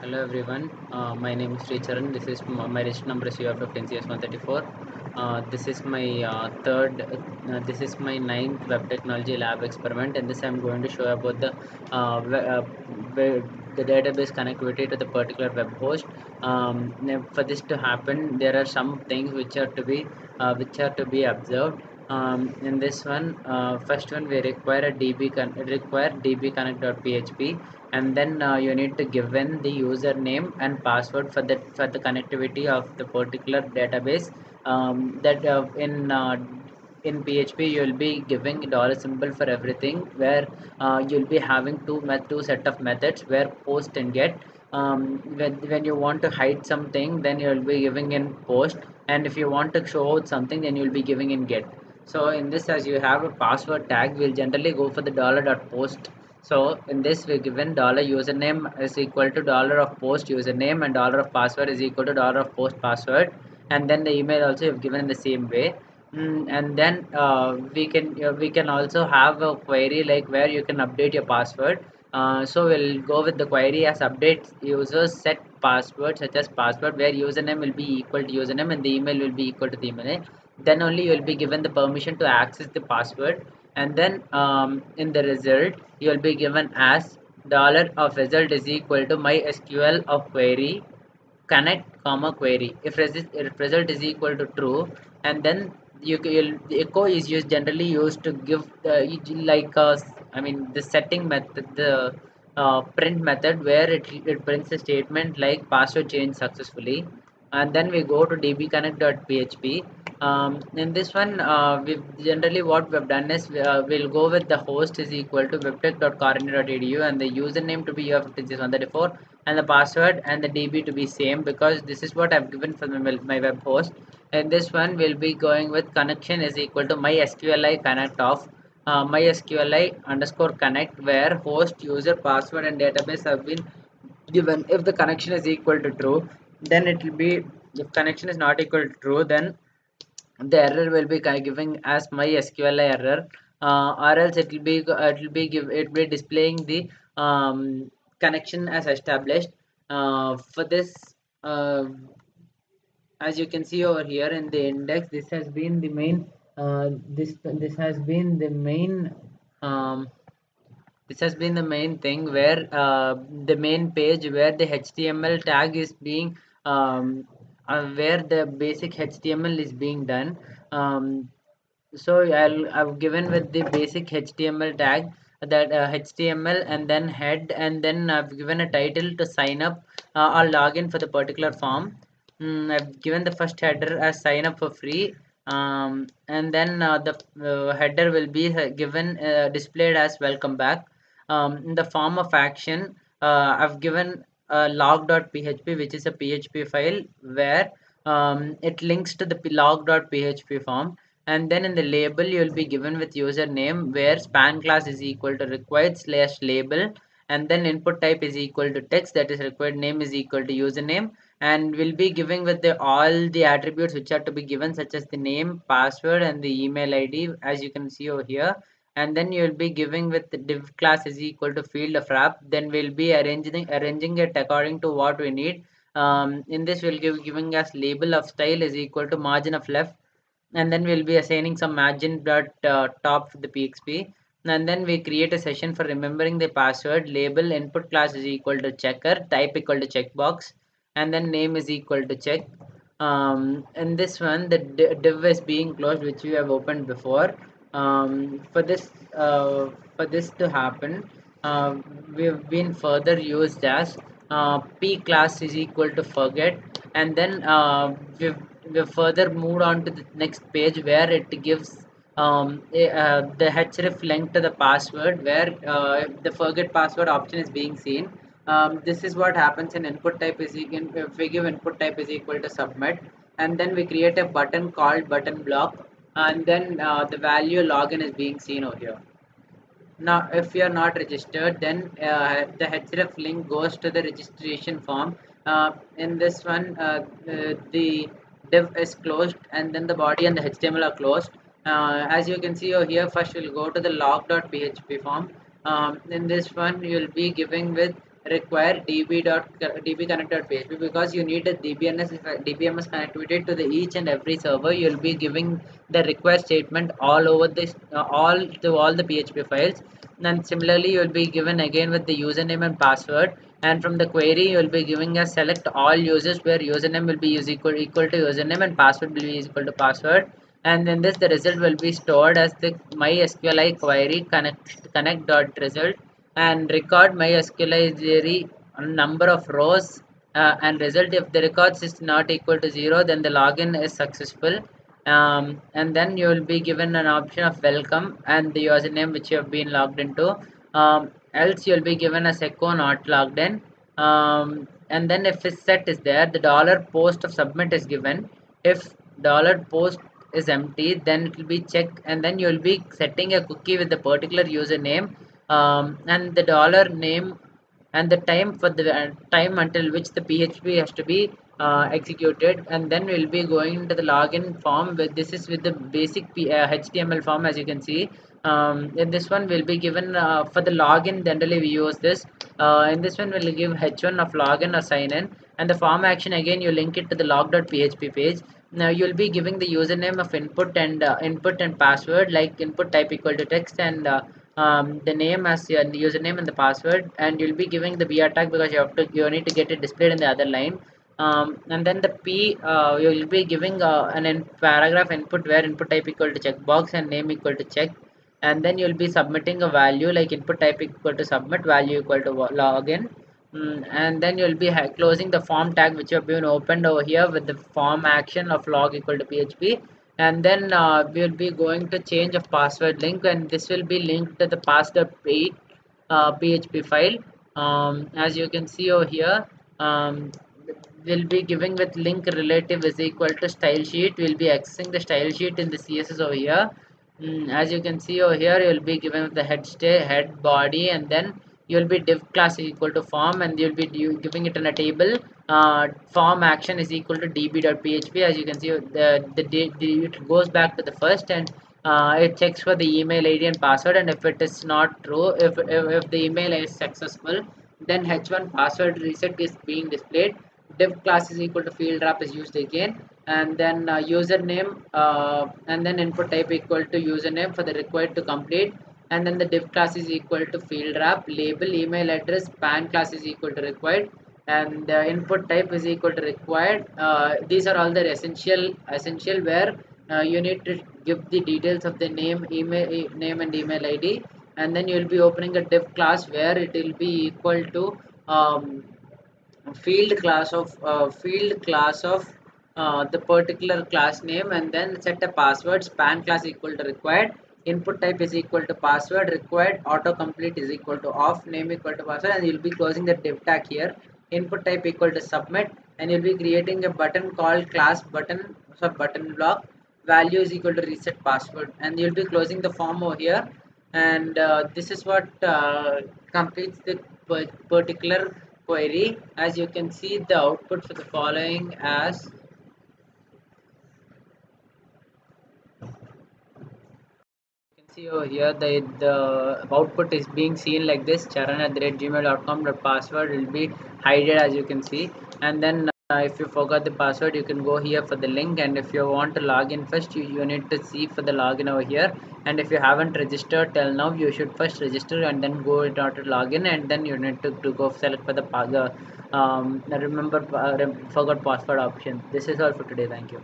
Hello everyone, my name is Charan. This is my register number is UF15CS134. This is my this is my ninth web technology lab experiment. In this, I'm going to show about the database connectivity to the particular web host. Now for this to happen, there are some things which are to be observed. In this one, first one we require a require dbconnect.php, and then you need to give in the username and password for the connectivity of the particular database. That in PHP you will be giving dollar symbol for everything, where you'll be having two set of methods, where post and get. When you want to hide something, then you'll be giving in post, and if you want to show out something, then you'll be giving in get. So in this, as you have a password tag, we'll generally go for the $post. So in this, we're given dollar username is equal to dollar of post username, and dollar of password is equal to dollar of post password, and then the email also you've given in the same way. And then we can also have a query like where you can update your password. So we'll go with the query as update users set password such as password, where username will be equal to username and the email will be equal to the email. Then only you will be given the permission to access the password. And then in the result you will be given as dollar of result is equal to mysql of query connect comma query. If result is equal to true, and then the echo is used generally used to give I mean the setting method, the print method, where it prints a statement like password change successfully. And then we go to dbconnect.php. In this one, we generally what we've done is we'll go with the host is equal to webtech.corner.edu, and the username to be uf134, and the password and the db to be same, because this is what I've given for my web host. And this one will be going with connection is equal to mysqli connect of mysqli underscore connect, where host user password and database have been given. If the connection is equal to true, then it will be. If connection is not equal to true, then the error will be giving as mysqli error, or else it will be displaying the connection as established. For this, uh, as you can see over here in the index, this has been the main this has been the main um, this has been the main thing, where the main page where the HTML tag is being where the basic HTML is being done. So I've given with the basic HTML tag, that HTML, and then head, and then I've given a title to sign up or login for the particular form. I've given the first header as sign up for free, and then the header will be given displayed as welcome back. In the form of action, I've given log.php, which is a PHP file, where it links to the log.php form. And then in the label, you will be given with username, where span class is equal to required slash label, and then input type is equal to text, that is required name is equal to username. And we'll be giving with the all the attributes which are to be given, such as the name, password, and the email ID, as you can see over here. And then you will be giving with the div class is equal to field of wrap. Then we'll be arranging it according to what we need. In this, we'll giving us label of style is equal to margin of left, and then we'll be assigning some margin dot top for the pxp. And then we create a session for remembering the password. Label input class is equal to checker, type equal to checkbox, and then name is equal to check. And this one, the div is being closed, which we have opened before. For this to happen, we've been further used as p class is equal to forget. And then we've further moved on to the next page, where it gives the href link to the password, where the forget password option is being seen. This is what happens in input type is equal, if we give input type is equal to submit, and then we create a button called button block, and then the value login is being seen over here. Now, if you are not registered, then the href link goes to the registration form. In this one, the div is closed, and then the body and the HTML are closed. As you can see over here, first we'll go to the log.php form. In this one, you'll be giving with require db connect.php, because you need a dbms connectivity to the each and every server. You'll be giving the request statement all over this all to all the php files. And similarly you'll be given again with the username and password, and from the query you'll be giving a select all users, where username will be equal to username and password will be equal to password. And then this the result will be stored as the mysqli query connect dot result, and record mysqli query number of rows, and result. If the records is not equal to 0, then the login is successful. And then you will be given an option of welcome and the username which you have been logged into. Else you'll be given a echo not logged in. And then if is set is there, the dollar post of submit is given. If dollar post is empty, then it will be checked, and then you will be setting a cookie with the particular username, and the dollar name and the time for the time until which the php has to be executed. And then we'll be going to the login form. With this is with the basic html form, as you can see. In this one we'll be given for the login, generally we use this. In this one we'll give h1 of login or sign in, and the form action again you link it to the log.php page. Now you'll be giving the username of input and password, like input type equal to text, and the name as your username and the password. And you'll be giving the br tag because you need to get it displayed in the other line. And then the p you'll be giving an paragraph input, where input type equal to checkbox and name equal to check. And then you'll be submitting a value like input type equal to submit, value equal to login. And then you'll be closing the form tag which have been opened over here with the form action of log equal to php. And then we'll be going to change of password link, and this will be linked to the password 8 php file. As you can see over here, um, we'll be giving with link relative is equal to style sheet. We'll be accessing the style sheet in the css over here. As you can see over here, you'll be given the head body, and then you'll be div class is equal to form, and you'll be giving it in a table. Form action is equal to db.php. As you can see, it goes back to the first, and it checks for the email id and password. And if it is not true, if the email is successful, then h1 password reset is being displayed. Div class is equal to field wrap is used again, and then username, and then input type equal to username for the required to complete. And then the div class is equal to field wrap, label, email address, pan class is equal to required, and input type is equal to required. These are all the essential where you need to give the details of the name and email id. And then you will be opening a div class where it will be equal to field class of the particular class name, and then set a password. Span class equal to required, input type is equal to password required, autocomplete is equal to off, name equal to password. And you'll be closing the div tag here. Input type equal to submit, and you'll be creating a button called class button, so button block. Value is equal to reset password, and you'll be closing the form over here. And this is what completes the particular query. As you can see, the output for the following as you can see over here, the output is being seen like this: charan@gmail.com. The password will be hidden, as you can see. And then if you forgot the password, you can go here for the link. And if you want to log in first, you need to see for the login over here. And if you haven't registered till now, you should first register and then go in order to login. And then you need to go select for the remember forgot password option. This is all for today. Thank you.